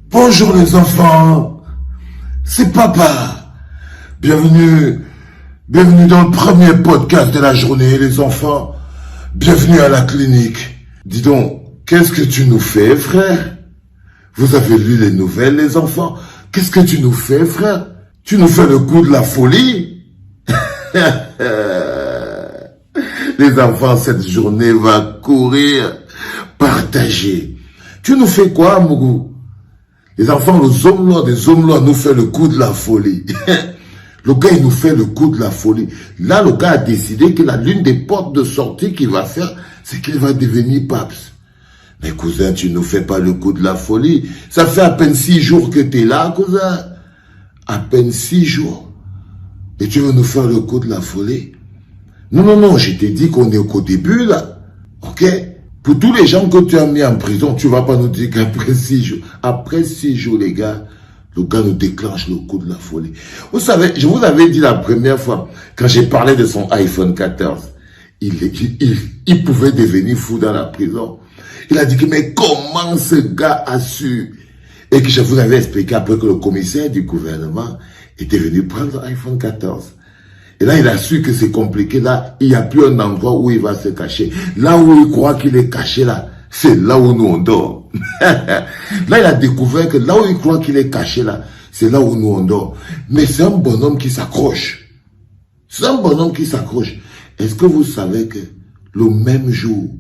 Bonjour les enfants, c'est papa. Bienvenue dans le premier podcast de la journée les enfants. Bienvenue à la clinique. Dis donc, qu'est-ce que tu nous fais frère? Vous avez lu les nouvelles les enfants? Qu'est-ce que tu nous fais frère? Tu nous fais le coup de la folie? Les enfants, cette journée va courir, partager. Tu nous fais quoi Mougou? Les enfants, les hommes là nous fait le coup de la folie. Le gars, il nous fait le coup de la folie. Là, le gars a décidé que l'une des portes de sortie qu'il va faire, c'est qu'il va devenir paps. Mais cousin, tu ne fais pas le coup de la folie. Ça fait à peine 6 jours que tu es là, cousin. À peine 6 jours. Et tu veux nous faire le coup de la folie? Non, je t'ai dit qu'on est qu'au début, là. Ok? Pour tous les gens que tu as mis en prison, tu ne vas pas nous dire qu'après 6 jours. Après 6 jours, les gars, le gars nous déclenche le coup de la folie. Vous savez, je vous avais dit la première fois, quand j'ai parlé de son iPhone 14, il pouvait devenir fou dans la prison. Il a dit que, mais comment ce gars a su? Et que je vous avais expliqué après que le commissaire du gouvernement était venu prendre l'iPhone 14. Et là, il a su que c'est compliqué. Là, il n'y a plus un endroit où il va se cacher. Là où il croit qu'il est caché, là, c'est là où nous on dort. Là, il a découvert que là où il croit qu'il est caché, là, c'est là où nous on dort. Mais c'est un bonhomme qui s'accroche. C'est un bonhomme qui s'accroche. Est-ce que vous savez que le même jour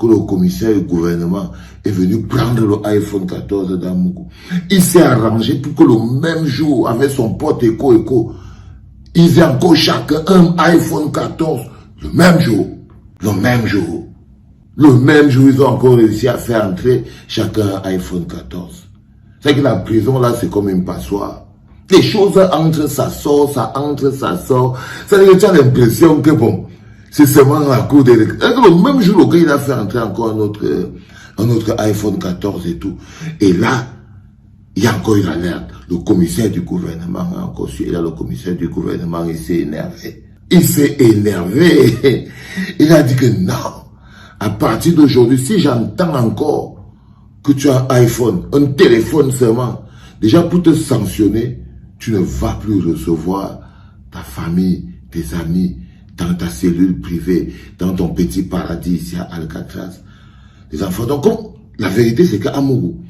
que le commissaire du gouvernement est venu prendre le iPhone 14 d'Amougou, il s'est arrangé pour que le même jour, avec son pote Eco, ils aient encore chacun un iPhone 14 le même jour. Le même jour, ils ont encore réussi à faire entrer chacun un iPhone 14. C'est que la prison, là, c'est comme une passoire. Les choses entrent, ça sort, ça entre, ça sort. Ça veut dire que tu as l'impression que, bon, c'est seulement la cour des... Le même jour, le gars, il a fait entrer encore un autre iPhone 14 et tout. Et là, il y a encore une alerte. Le commissaire du gouvernement a encore su. Et là, le commissaire du gouvernement, il s'est énervé. Il a dit que non. À partir d'aujourd'hui, si j'entends encore que tu as un iPhone, un téléphone seulement, déjà pour te sanctionner, tu ne vas plus recevoir ta famille, tes amis, dans ta cellule privée, dans ton petit paradis ici à Alcatraz. Les enfants, donc, la vérité, c'est qu'à Mougou,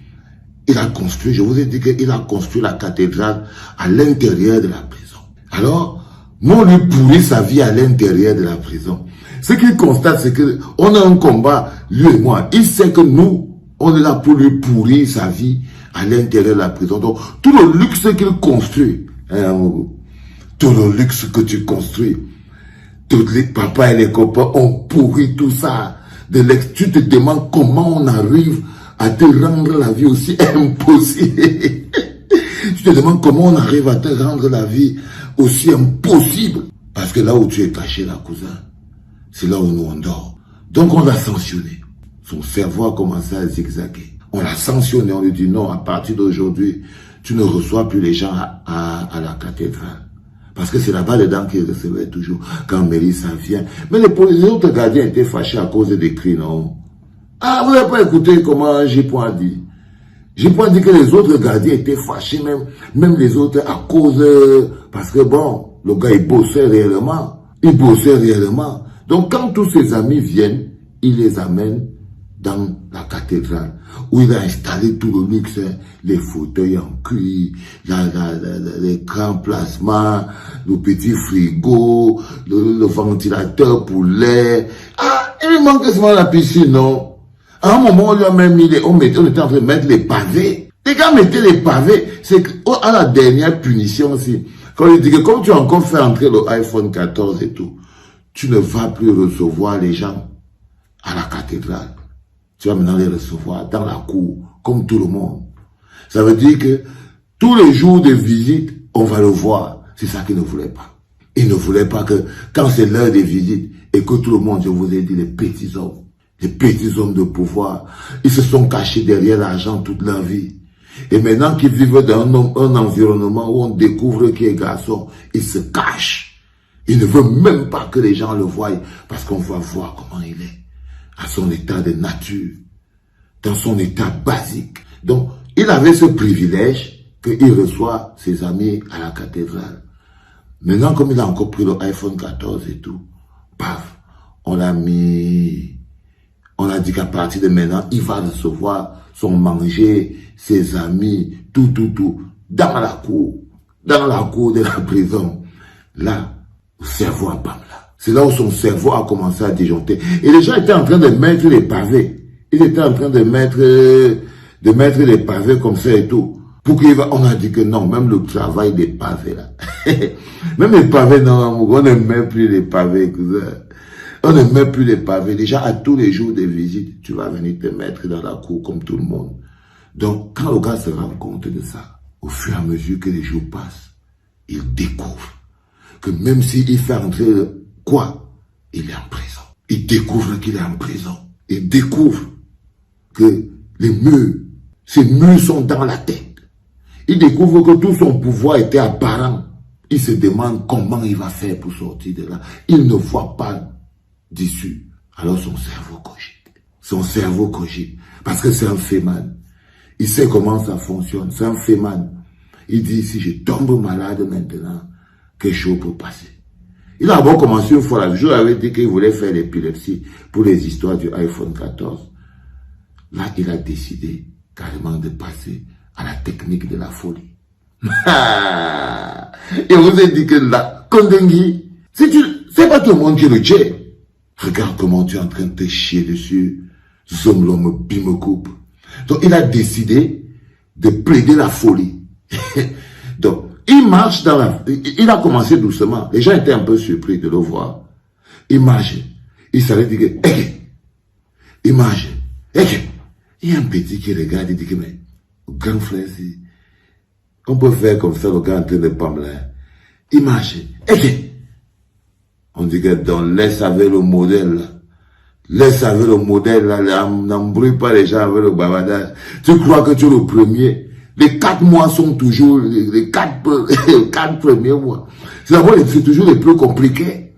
il a construit, je vous ai dit qu'il a construit la cathédrale à l'intérieur de la prison. Alors, nous, on lui pourrit sa vie à l'intérieur de la prison. Ce qu'il constate, c'est qu'on a un combat, lui et moi. Il sait que nous, on est là pour lui pourrir sa vie à l'intérieur de la prison. Donc, tout le luxe qu'il construit, tout le luxe que tu construis, tous les papas et les copains ont pourri tout ça. Tu te demandes comment on arrive à te rendre la vie aussi impossible. Tu te demandes comment on arrive à te rendre la vie aussi impossible. Parce que là où tu es caché, là, cousin, c'est là où nous on dort. Donc on l'a sanctionné. Son cerveau a commencé à zigzaguer. On l'a sanctionné, on lui dit non, à partir d'aujourd'hui, tu ne reçois plus les gens à la cathédrale. Parce que c'est là-bas dedans qu'ils recevaient toujours quand Mélissa vient. Mais les autres gardiens étaient fâchés à cause des cris, non? Ah, vous n'avez pas écouté comment J-Point a dit. J-Point dit que les autres gardiens étaient fâchés, même les autres, à cause... parce que bon, le gars, il bossait réellement. Donc, quand tous ses amis viennent, il les amène dans la cathédrale, où il a installé tout le luxe, les fauteuils en cuir, l'écran plasma, le petit frigo, le ventilateur pour l'air. Ah, il lui manque seulement la piscine, non? À un moment, on lui a même mis on était en train de mettre les pavés. Les gars mettaient les pavés. C'est à la dernière punition aussi. Quand il dit que comme tu as encore fait entrer le iPhone 14 et tout, tu ne vas plus recevoir les gens à la cathédrale. Tu vas maintenant les recevoir dans la cour, comme tout le monde. Ça veut dire que tous les jours de visite, on va le voir. C'est ça qu'il ne voulait pas. Il ne voulait pas que, quand c'est l'heure des visites, et que tout le monde, je vous ai dit, les petits hommes de pouvoir, ils se sont cachés derrière l'argent toute leur vie. Et maintenant qu'ils vivent dans un environnement où on découvre qu'il est garçon, ils se cachent. Il ne veut même pas que les gens le voient, parce qu'on va voir comment il est, à son état de nature, dans son état basique. Donc, il avait ce privilège qu'il reçoit ses amis à la cathédrale. Maintenant, comme il a encore pris le iPhone 14 et tout, paf, on l'a mis, on a dit qu'à partir de maintenant, il va recevoir son manger, ses amis, tout, dans la cour de la prison. Là, le cerveau a pas là. C'est là où son cerveau a commencé à disjoncter. Et les gens étaient en train de mettre les pavés. Ils étaient en train de mettre les pavés comme ça et tout. Pour qu'il va, on a dit que non, même le travail des pavés là. Même les pavés, non, on ne met plus les pavés, cousin. On ne met plus les pavés. Déjà, à tous les jours de visite, tu vas venir te mettre dans la cour comme tout le monde. Donc, quand le gars se rend compte de ça, au fur et à mesure que les jours passent, il découvre que même s'il fait entrer quoi, il est en prison. Il découvre qu'il est en prison. Il découvre que ces murs sont dans la tête. Il découvre que tout son pouvoir était apparent. Il se demande comment il va faire pour sortir de là. Il ne voit pas d'issue. Alors son cerveau cogite. Son cerveau cogite. Parce que c'est un féman. Il sait comment ça fonctionne. C'est un féman. Il dit, si je tombe malade maintenant, quelque chose peut passer. Il a d'abord commencé une fois, je lui avais dit qu'il voulait faire l'épilepsie pour les histoires du iPhone 14. Là, il a décidé carrément de passer à la technique de la folie. Et on vous a dit que là, Kondengui, c'est pas tout le monde qui le tue. Regarde comment tu es en train de te chier dessus. Zomlo me coupe. Donc, il a décidé de plaider la folie. Donc, il marche il a commencé doucement. Les gens étaient un peu surpris de le voir. Il marche. Il s'arrête et dit que, il marche. Il y a un petit qui regarde et dit que, mais, grand frère, si, on peut faire comme ça, le gars en train de parler. Il marche. On dit que, donc, laisse avec le modèle, là. Laisse avec le modèle, là, n'embrouille pas les gens avec le bavardage. Tu crois que tu es le premier? Les 4 mois sont toujours les 4 premiers mois. C'est toujours les plus compliqués.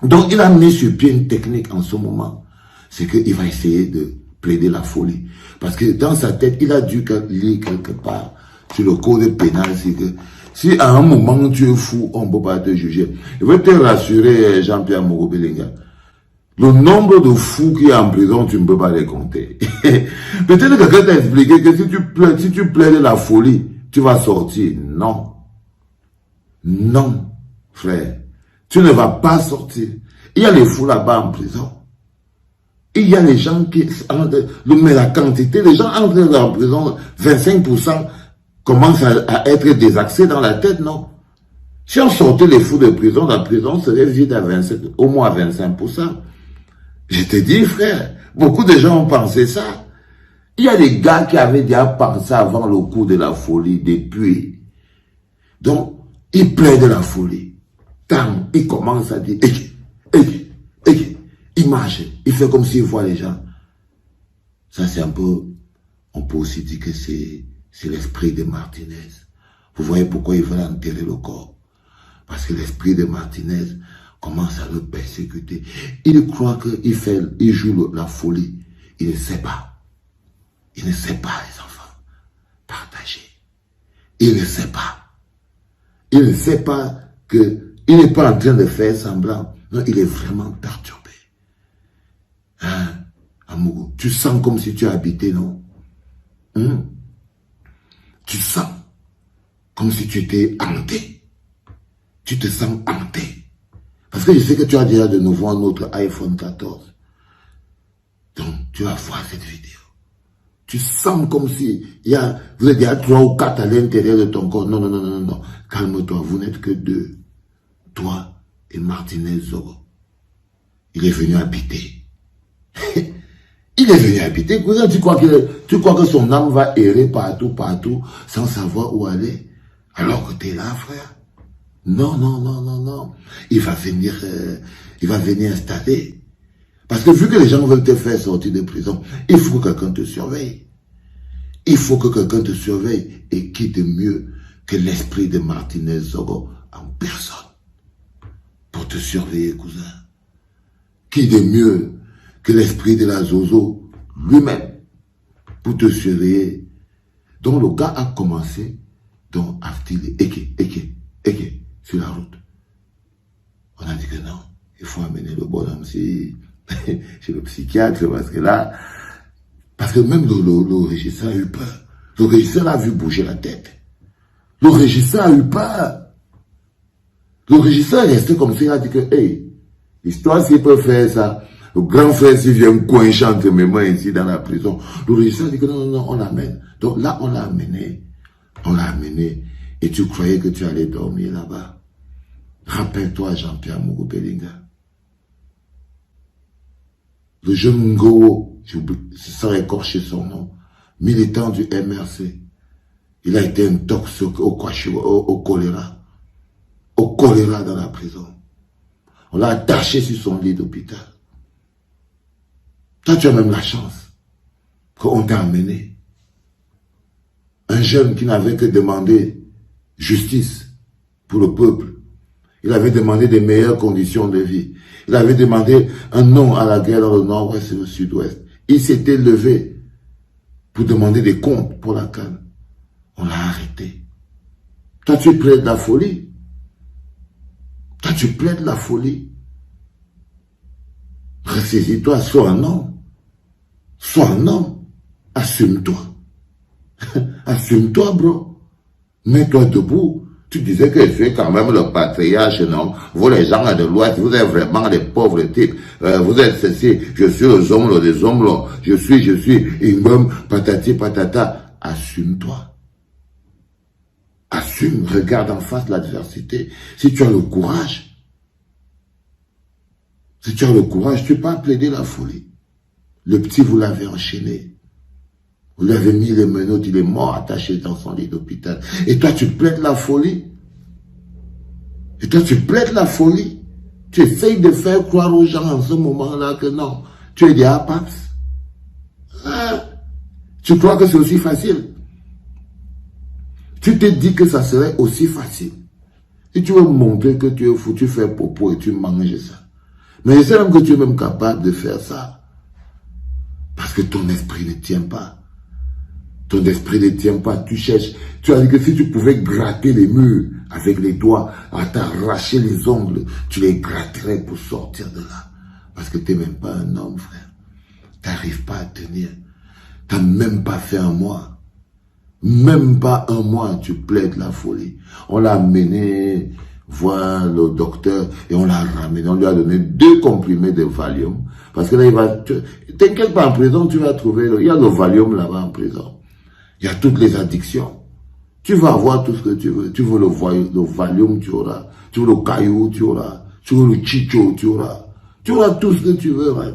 Donc, il a mis sur pied une technique en ce moment. C'est qu'il va essayer de plaider la folie. Parce que dans sa tête, il a dû lire quelque part sur le code pénal. C'est que si à un moment tu es fou, on ne peut pas te juger. Je veux te rassurer, Jean-Pierre Mogo-Belenga. Le nombre de fous qui est en prison, tu ne peux pas les compter. Peut-être que quelqu'un t'a expliqué que si tu plaides la folie, tu vas sortir. Non. Non, frère. Tu ne vas pas sortir. Il y a les fous là-bas en prison. Il y a les gens qui entrent, mais la quantité, les gens entrent en prison, 25% commencent à être désaxés dans la tête, non? Si on sortait les fous de prison, la prison serait vide à 27, au moins à 25%. Je te dis, frère, beaucoup de gens ont pensé ça. Il y a des gars qui avaient déjà pensé avant le coup de la folie, depuis. Donc, il plaide la folie. Tant, il commence à dire, il marche, il fait comme s'il voit les gens. Ça, c'est un peu, on peut aussi dire que c'est l'esprit de Martinez. Vous voyez pourquoi il veut enterrer le corps. Parce que l'esprit de Martinez commence à le persécuter. Il croit qu'il joue la folie. Il ne sait pas. Il ne sait pas, les enfants. Partager. Il ne sait pas. Il ne sait pas qu'il n'est pas en train de faire semblant. Non, il est vraiment perturbé. Hein, Amougou, tu sens comme si tu habitais, non? Tu sens comme si tu étais hanté. Tu te sens hanté. Parce que je sais que tu as déjà de nouveau un autre iPhone 14. Donc, tu vas voir cette vidéo. Tu sens comme si vous êtes déjà 3 ou 4 à l'intérieur de ton corps. Non. Calme-toi, vous n'êtes que 2. Toi et Martinez Zogo. Il est venu habiter. Il est venu habiter. Tu crois que son âme va errer partout, sans savoir où aller, alors que tu es là, frère? Non. Il va venir installer. Parce que vu que les gens veulent te faire sortir de prison, il faut que quelqu'un te surveille. Il faut que quelqu'un te surveille. Et qui de mieux que l'esprit de Martinez Zogo en personne pour te surveiller, cousin? Qui de mieux que l'esprit de la Zozo lui-même pour te surveiller? Donc le gars a commencé donc à filer Eke, sur la route. On a dit que non, il faut amener le bonhomme chez le psychiatre, parce que même le régisseur a eu peur. Le régisseur a vu bouger la tête. Le régisseur a eu peur. Le régisseur est resté comme ça, il a dit que, hey, l'histoire s'il peut faire ça, le grand frère s'il vient coincer entre mes mains ici dans la prison. Le régisseur a dit que non, on l'amène. Donc là, on l'a amené, et tu croyais que tu allais dormir là-bas. Rappelle-toi Jean-Pierre Mugubelinga. Le jeune Ngo, sans écorcher son nom, militant du MRC. Il a été intoxiqué au choléra. Au choléra dans la prison. On l'a attaché sur son lit d'hôpital. Toi, tu as même la chance qu'on t'a amené. Un jeune qui n'avait que demandé justice pour le peuple. Il avait demandé des meilleures conditions de vie. Il avait demandé un non à la guerre dans le nord-ouest et le sud-ouest. Il s'était levé pour demander des comptes pour la CAN. On l'a arrêté. Toi, tu plaides la folie. Toi, tu plaides la folie. Ressaisis-toi, sois un homme. Sois un homme. Assume-toi. Assume-toi, bro. Mets-toi debout. Tu disais que tu es quand même le patriarche, non? Vous, les gens de l'Ouest, vous êtes vraiment des pauvres types. Vous êtes ceci, je suis le zomlo des zomlos. Je suis, Ingom, patati, patata. Assume-toi. Assume, regarde en face l'adversité. Si tu as le courage, tu peux plaider la folie. Le petit, vous l'avez enchaîné. Vous lui avez mis les menottes, il est mort attaché dans son lit d'hôpital. Et toi, tu plaides la folie. Tu essayes de faire croire aux gens en ce moment-là que non, tu es des apaps. Ah, tu crois que c'est aussi facile. Tu te dis que ça serait aussi facile. Si tu veux montrer que tu es fou, tu fais popo et tu manges ça. Mais c'est même que tu es même capable de faire ça. Parce que ton esprit ne tient pas. Ton esprit ne tient pas, tu cherches. Tu as dit que si tu pouvais gratter les murs avec les doigts, à t'arracher les ongles, tu les gratterais pour sortir de là. Parce que tu n'es même pas un homme, frère. Tu n'arrives pas à tenir. Tu n'as même pas fait un mois. Même pas un mois, tu plaides la folie. On l'a amené voir le docteur et on l'a ramené. On lui a donné 2 comprimés de Valium. Parce que là, il va... T'inquiète pas, en prison, tu vas trouver... Il y a le Valium là-bas en prison. Il y a toutes les addictions. Tu vas avoir tout ce que tu veux. Tu veux le Valium, tu auras. Tu veux le caillou, tu auras. Tu veux le chicho, tu auras. Tu auras tout ce que tu veux. Hein.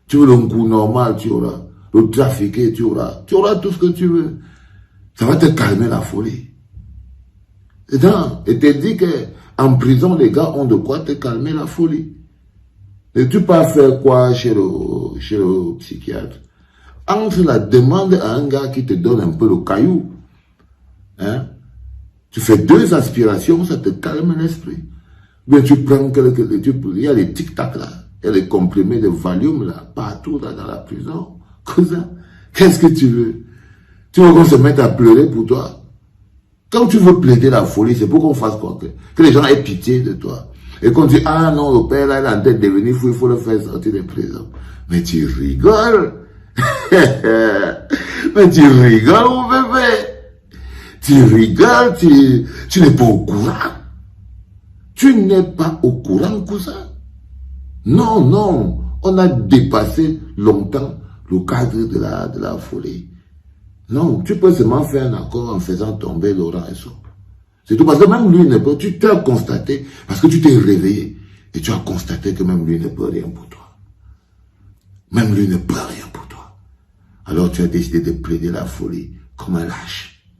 Tu veux le goût normal, tu auras. Le trafiqué, tu auras. Tu auras tout ce que tu veux. Ça va te calmer la folie. Et te dit que en prison, les gars ont de quoi te calmer la folie. Et tu peux faire quoi chez le psychiatre? Entre la demande à un gars qui te donne un peu le caillou, hein, tu fais 2 aspirations, ça te calme l'esprit. Mais tu prends il y a les tic-tac là, il y a les comprimés de Valium là, partout là, dans la prison. Qu'est-ce que tu veux? Tu veux qu'on se mette à pleurer pour toi? Quand tu veux plaider la folie, c'est pour qu'on fasse quoi? Que les gens aient pitié de toi. Et qu'on dit, ah non, le père là, il est en tête de devenir fou, il faut le faire sortir de prison. Mais tu rigoles. Mais tu rigoles, mon bébé. Tu rigoles, tu n'es pas au courant. Tu n'es pas au courant, cousin. Non, non. On a dépassé longtemps le cadre de la folie. Non, tu peux seulement faire un accord en faisant tomber Laurent et Soap. C'est tout, parce que même lui ne peut, tu t'as constaté, parce que tu t'es réveillé, et tu as constaté que même lui ne peut rien pour toi. Même lui ne peut rien pour toi. Alors tu as décidé de plaider la folie comme un lâche.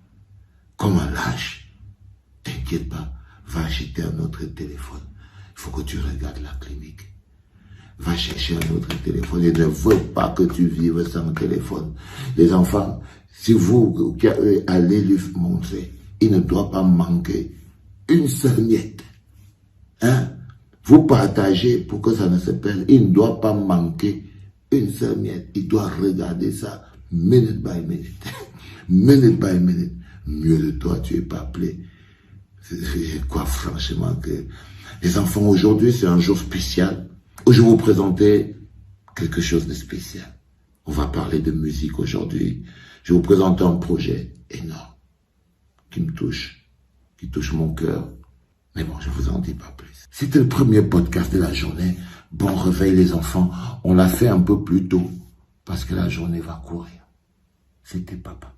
Comme un lâche. T'inquiète pas, va acheter un autre téléphone. Il faut que tu regardes la clinique. Va chercher un autre téléphone. Il ne faut pas que tu vives sans téléphone. Les enfants, si vous allez lui montrer, il ne doit pas manquer une seule miette. Hein? Vous partagez pour que ça ne se perde. Il ne doit pas manquer une seule miette. Il doit regarder ça minute by minute, minute by minute. Mieux de toi, tu es pas appelé. Quoi, franchement, que les enfants, aujourd'hui, c'est un jour spécial où je vais vous présenter quelque chose de spécial. On va parler de musique aujourd'hui. Je vais vous présenter un projet énorme qui me touche, qui touche mon cœur. Mais bon, je vous en dis pas plus. C'était le premier podcast de la journée. Bon réveil les enfants. On l'a fait un peu plus tôt parce que la journée va courir. C'était papa.